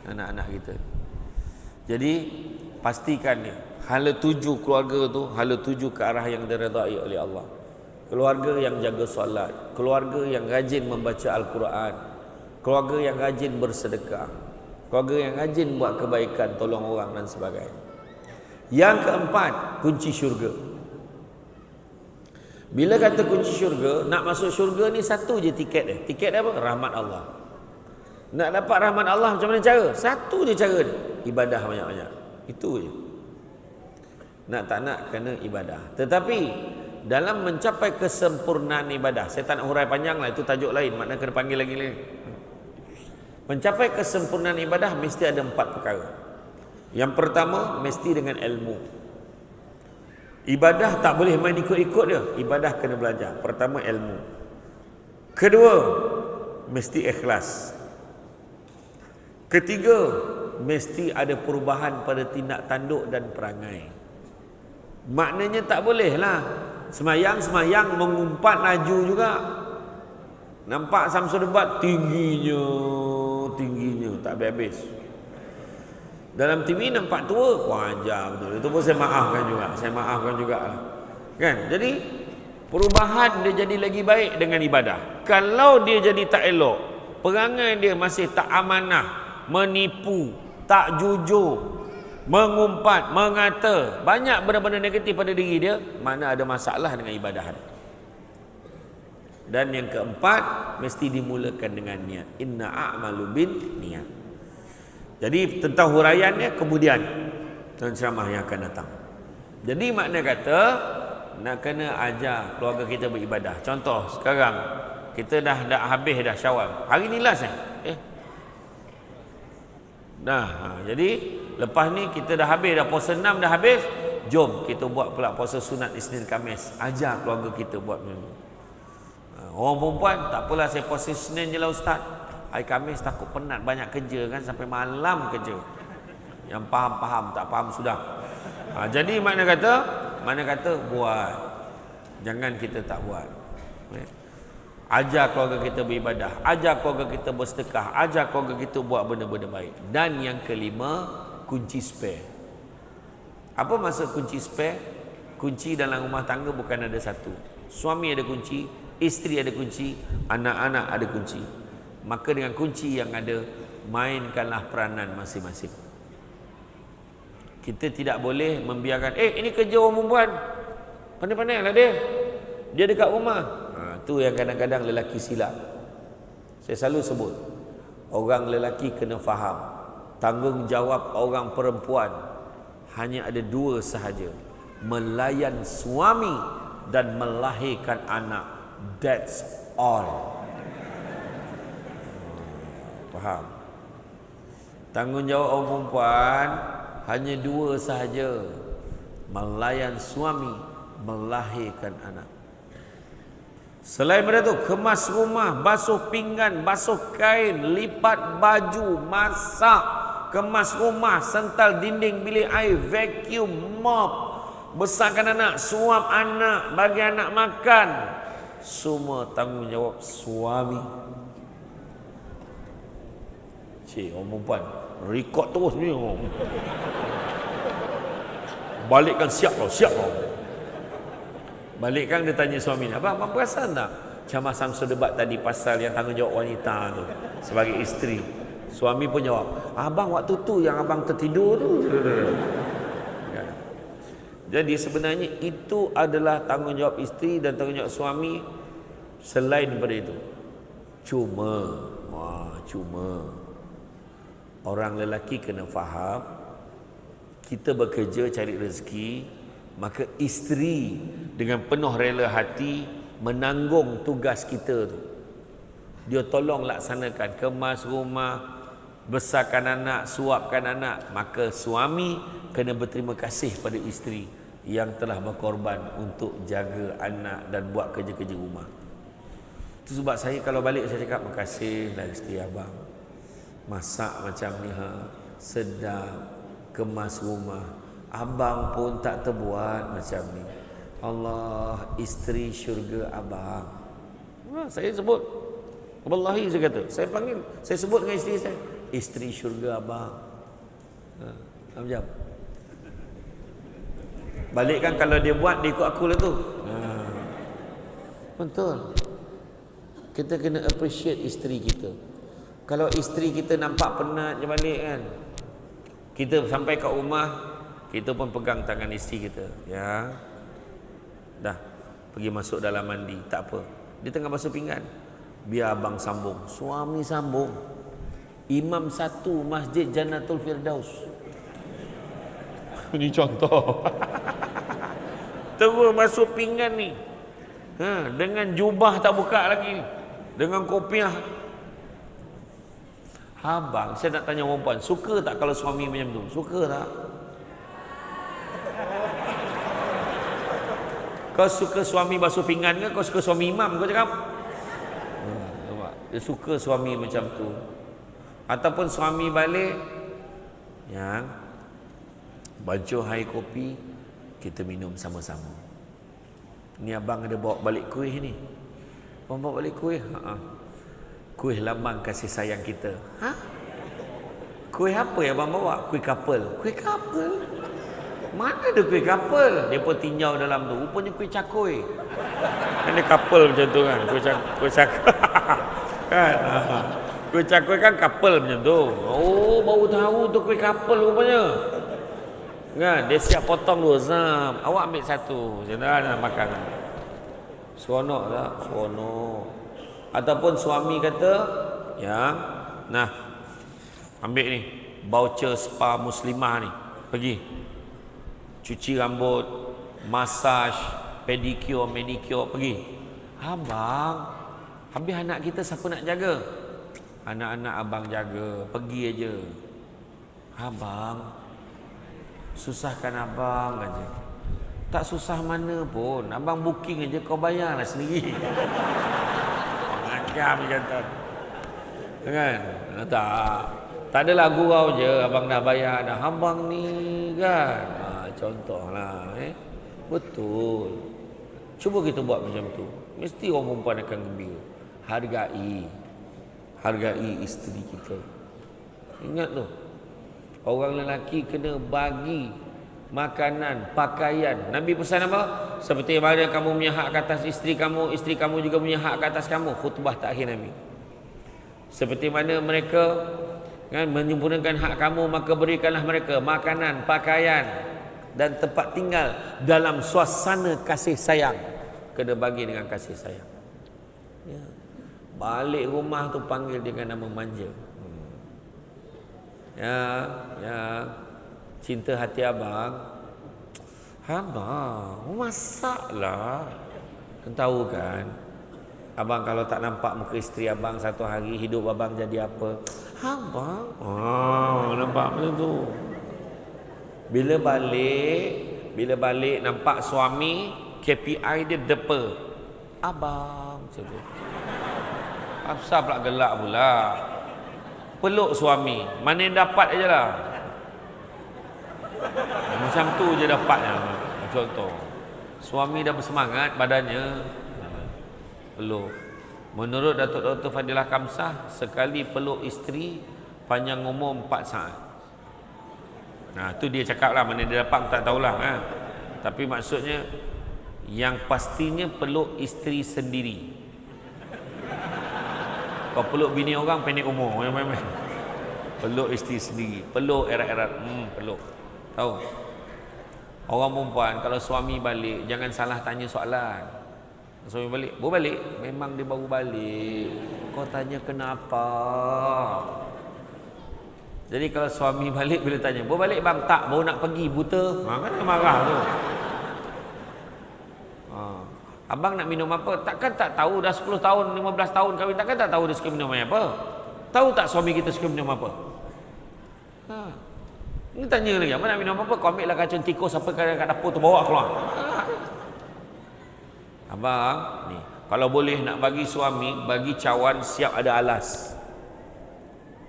Anak-anak kita. Jadi pastikan ni hala 7 keluarga tu, hala 7 ke arah yang diredai oleh Allah. Keluarga yang jaga solat, keluarga yang rajin membaca Al-Quran, keluarga yang rajin bersedekah, keluarga yang rajin buat kebaikan, tolong orang dan sebagainya. Yang keempat, kunci syurga. Bila kata kunci syurga, nak masuk syurga ni satu je tiket dia. Tiket dia apa? Rahmat Allah. Nak dapat rahmat Allah macam mana cara? Satu je cara dia. Ibadah banyak-banyak. Itu je. Nak tak nak kena ibadah. Tetapi dalam mencapai kesempurnaan ibadah, saya tak nak hurai panjang lah, itu tajuk lain, maknanya kena panggil lagi. Mencapai kesempurnaan ibadah mesti ada 4 perkara. Yang pertama, mesti dengan ilmu. Ibadah tak boleh main ikut-ikut dia. Ibadah kena belajar. Pertama, ilmu. Kedua, mesti ikhlas. Ketiga, mesti ada perubahan pada tindak tanduk dan perangai. Maknanya tak boleh lah semayang mengumpat laju juga. Nampak Samsul Debat tingginya tak habis-habis. Dalam TV nampak tua, wajar betul. Itu pun saya maafkan juga lah. Kan? Jadi perubahan dia jadi lagi baik dengan ibadah. Kalau dia jadi tak elok, perangai dia masih tak amanah, menipu, tak jujur, mengumpat, mengata, banyak benda-benda negatif pada diri dia, mana ada masalah dengan ibadah. Dan yang keempat, mesti dimulakan dengan niat. Inna a'malu bin niat. Jadi tentang huraiannya kemudian dalam ceramah yang akan datang. Jadi makna kata nak kena ajar keluarga kita beribadah. Contoh sekarang kita dah habis dah Syawal. Hari ni last jadi lepas ni kita dah habis dah puasa 6 dah habis. Jom kita buat pula puasa sunat Isnin Khamis. Ajar keluarga kita buat macam. Orang perempuan tak apalah, saya puasa Isnin je lah ustaz. Hari Khamis takut penat, banyak kerja kan, sampai malam kerja. Yang faham-faham, tak faham sudah. Jadi mana kata buat. Jangan kita tak buat. Ajar keluarga kita beribadah, ajar keluarga kita bersedekah, ajar keluarga kita buat benda-benda baik. Dan yang kelima, kunci spare. Apa maksud kunci spare? Kunci dalam rumah tangga bukan ada satu. Suami ada kunci, isteri ada kunci, anak-anak ada kunci. Maka dengan kunci yang ada, mainkanlah peranan masing-masing. Kita tidak boleh membiarkan, ini kerja orang perempuan, pandai-pandai lah dia dekat rumah. Itu yang kadang-kadang lelaki silap. Saya selalu sebut, orang lelaki kena faham, tanggungjawab orang perempuan hanya ada dua sahaja: melayan suami dan melahirkan anak. That's all. Faham? Tanggungjawab orang perempuan hanya dua sahaja: melayan suami, melahirkan anak. Selain daripada itu, kemas rumah, basuh pinggan, basuh kain, lipat baju, masak, kemas rumah, sental dinding bilik air, vacuum, mop, besarkan anak, suap anak, bagi anak makan. Semua tanggungjawab suami. Orang perempuan rekod terus ni. Balikkan siap loh. Balikkan dia tanya suami, abang perasan tak Macam Samsul debat tadi pasal yang tanggungjawab wanita tu sebagai isteri? Suami pun jawab, abang waktu tu yang abang tertidur tu. Jadi sebenarnya itu adalah tanggungjawab isteri dan tanggungjawab suami. Selain daripada itu, cuma orang lelaki kena faham, kita bekerja cari rezeki, maka isteri dengan penuh rela hati menanggung tugas kita tu. Dia tolong laksanakan, kemas rumah, besarkan anak, suapkan anak. Maka suami kena berterima kasih pada isteri yang telah berkorban untuk jaga anak dan buat kerja-kerja rumah. Itu sebab saya kalau balik saya cakap, makasihlah isteri abang, masak macam ni, sedap, kemas rumah. Abang pun tak terbuat macam ni. Allah, isteri syurga abang. Saya sebut, wallahi saya kata, saya sebut dengan isteri saya, isteri syurga abang. Macam balikkan kalau dia buat, dia ikut aku lah tu. Betul. Kita kena appreciate isteri kita. Kalau isteri kita nampak penat je balik kan, kita sampai kat rumah, kita pun pegang tangan isteri kita, ya, dah pergi masuk dalam mandi, tak apa, dia tengah basuh pinggan, biar abang sambung. Suami sambung. Imam satu Masjid Jannatul Firdaus. Ini contoh. Terus basuh pinggan ni, dengan jubah tak buka lagi, dengan kopiah. Abang, saya nak tanya perempuan, suka tak kalau suami macam tu? Suka tak? Kau suka suami basuh pinggan ke? Kau suka suami imam? Kau cakap? Dia suka suami macam tu. Ataupun suami balik, yang baju air kopi, kita minum sama-sama. Ni abang ada bawa balik kuih ni. Abang bawa balik kuih? Kuih lambang kasih sayang kita. Kuih apa yang abang bawa? Kuih couple. Kuih couple? Mana ada kuih couple? Dia pun tinjau dalam tu, rupanya kuih cakoi. Kan dia couple macam tu kan, kuih cakoi. Kan? Kuih cakwe kan couple macam tu. Oh, baru tahu tu kuih couple rupanya. Kan, dia siap potong dua zam. Awak ambil satu. Jangan nak makan. Seronok tak? Seronok. Ataupun suami kata, ya, nah, ambil ni, voucher spa muslimah ni. Pergi. Cuci rambut, massage, pedicure, manicure, pergi. Abang, habis anak kita siapa nak jaga? Anak-anak abang jaga, pergi aja. Abang, susahkan abang aja. Tak susah mana pun, abang booking aja, kau bayarlah sendiri. Ngakam kata. Kan? Tak adalah gurau je, abang dah bayar dah. Abang ni kan. Contohlah, betul. Cuba kita buat macam tu. Mesti orang perempuan akan gembira. Hargai isteri kita. Ingat tu. Orang lelaki kena bagi makanan, pakaian. Nabi pesan apa? Seperti mana kamu punya hak ke atas isteri kamu juga punya hak ke atas kamu. Khutbah terakhir Nabi. Seperti mana mereka kan menyempurnakan hak kamu, maka berikanlah mereka makanan, pakaian dan tempat tinggal dalam suasana kasih sayang. Kena bagi dengan kasih sayang. Ya. Balik rumah tu panggil dengan nama manja. Ya, cinta hati abang. Abang, masaklah. Kau tahu kan, abang kalau tak nampak muka isteri abang satu hari, hidup abang jadi apa? Abang, nampak macam tu. Bila balik nampak suami, KPI dia depa. Abang, macam tu. Apa pula gelak pula? Peluk suami, mana yang dapat aja lah. Macam tu je dapatnya. Contoh, suami dah bersemangat badannya, peluk. Menurut Datuk Dr. Fadilah Kamsah, sekali peluk isteri panjang umur 4 saat. Nah, tu dia cakap lah, mana dia dapat tak tahulah kan. Tapi maksudnya yang pastinya peluk isteri sendiri. Kau peluk bini orang pendek umur, main-main. Peluk isteri sendiri, peluk erat-erat, peluk. Tahu? Orang perempuan kalau suami balik jangan salah tanya soalan. Suami balik, baru balik? Memang dia baru balik. Kau tanya kenapa? Jadi kalau suami balik bila tanya, baru balik bang? Tak, baru nak pergi, buta. Kan dia marah tu. Abang nak minum apa? Takkan tak tahu dah 10 tahun, 15 tahun kahwin, takkan tak tahu dia suka minum apa? Tahu tak suami kita suka minum apa? Ini tanya lagi, abang nak minum apa? Kau ambil lah kacang tikus apa kat dapur tu, bawa keluar. Abang, ni, kalau boleh nak bagi suami, bagi cawan siap ada alas.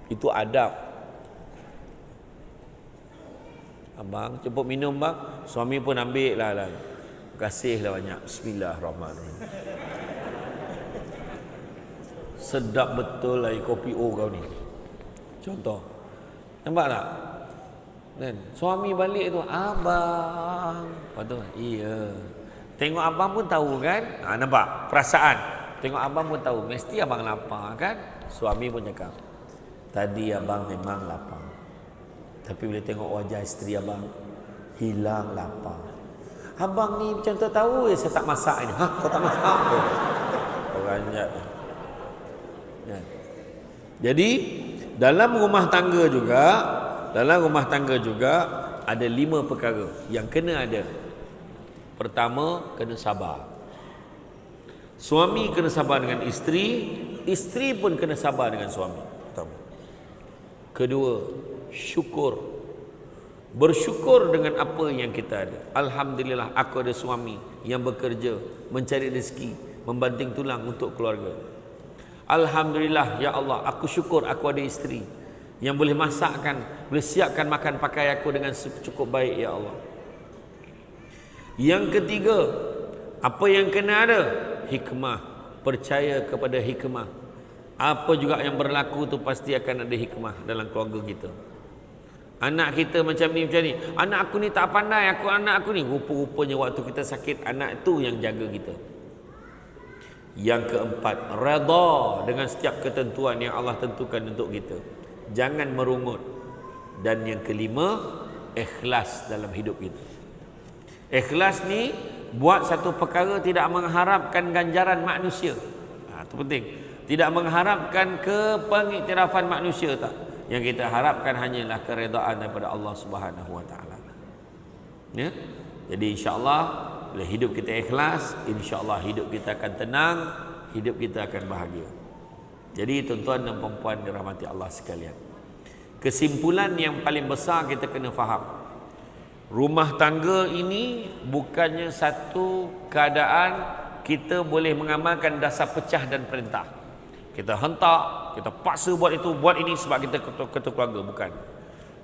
Itu adab. Abang, jemput minum bang. Suami pun ambil lah. Terima kasih lah banyak. Bismillahirrahmanirrahim. Sedap betul air kopi O kau ni. Contoh. Nampak tak? Dan suami balik tu, abang. Lepas tu, iya. Tengok abang pun tahu kan? Nampak? Perasaan. Tengok abang pun tahu. Mesti abang lapar kan? Suami pun cakap, tadi abang memang lapar. Tapi bila tengok wajah isteri abang, hilang lapar. Abang ni macam tu tahu saya tak masak ni. Kau tak masak tu. Orang jat. Jadi dalam rumah tangga juga ada 5 perkara yang kena ada. Pertama, kena sabar. Suami kena sabar dengan isteri, isteri pun kena sabar dengan suami. Pertama. Kedua, syukur. Bersyukur dengan apa yang kita ada. Alhamdulillah aku ada suami yang bekerja, mencari rezeki, membanting tulang untuk keluarga. Alhamdulillah ya Allah, aku syukur aku ada isteri yang boleh masakkan, boleh siapkan makan pakai aku dengan cukup baik ya Allah. Yang ketiga, apa yang kena ada? Hikmah. Percaya kepada hikmah. Apa juga yang berlaku tu pasti akan ada hikmah dalam keluarga kita. Anak kita macam ni. Anak aku ni tak pandai, anak aku ni. Rupa-rupanya waktu kita sakit, anak tu yang jaga kita. Yang keempat, redha dengan setiap ketentuan yang Allah tentukan untuk kita. Jangan merungut. Dan yang kelima, ikhlas dalam hidup kita. Ikhlas ni buat satu perkara tidak mengharapkan ganjaran manusia. Itu penting. Tidak mengharapkan kepengiktirafan manusia tak. Yang kita harapkan hanyalah keredaan daripada Allah Subhanahu Wa Taala. Ya. Jadi insya-Allah bila hidup kita ikhlas, insya-Allah hidup kita akan tenang, hidup kita akan bahagia. Jadi tuan-tuan dan puan-puan dirahmati Allah sekalian. Kesimpulan yang paling besar kita kena faham. Rumah tangga ini bukannya satu keadaan kita boleh mengamalkan dasar pecah dan perintah. Kita hentak, kita paksa buat itu, buat ini sebab kita ketua keluarga. Bukan.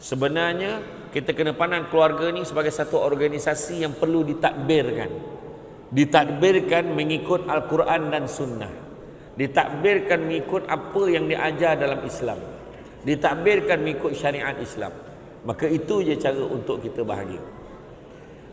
Sebenarnya kita kena pandang keluarga ni sebagai satu organisasi yang perlu ditadbirkan. Ditadbirkan mengikut Al-Quran dan Sunnah. Ditadbirkan mengikut apa yang diajar dalam Islam. Ditadbirkan mengikut syariat Islam. Maka itu je cara untuk kita bahagia.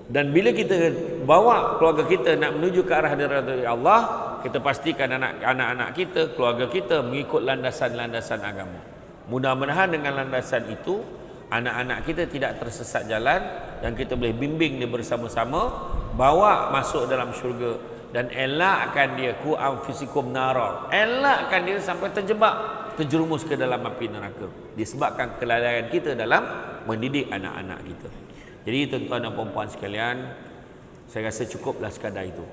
Dan bila kita bawa keluarga kita nak menuju ke arah dari Allah, kita pastikan anak-anak kita, keluarga kita mengikut landasan-landasan agama. Mudah-mudahan dengan landasan itu anak-anak kita tidak tersesat jalan dan kita boleh bimbing dia bersama-sama, bawa masuk dalam syurga dan elakkan dia ku anfusikum nara. Elakkan dia sampai terjerumus ke dalam api neraka disebabkan kelalaian kita dalam mendidik anak-anak kita. Jadi tuan-tuan dan puan-puan sekalian, saya rasa cukuplah sekadar itu.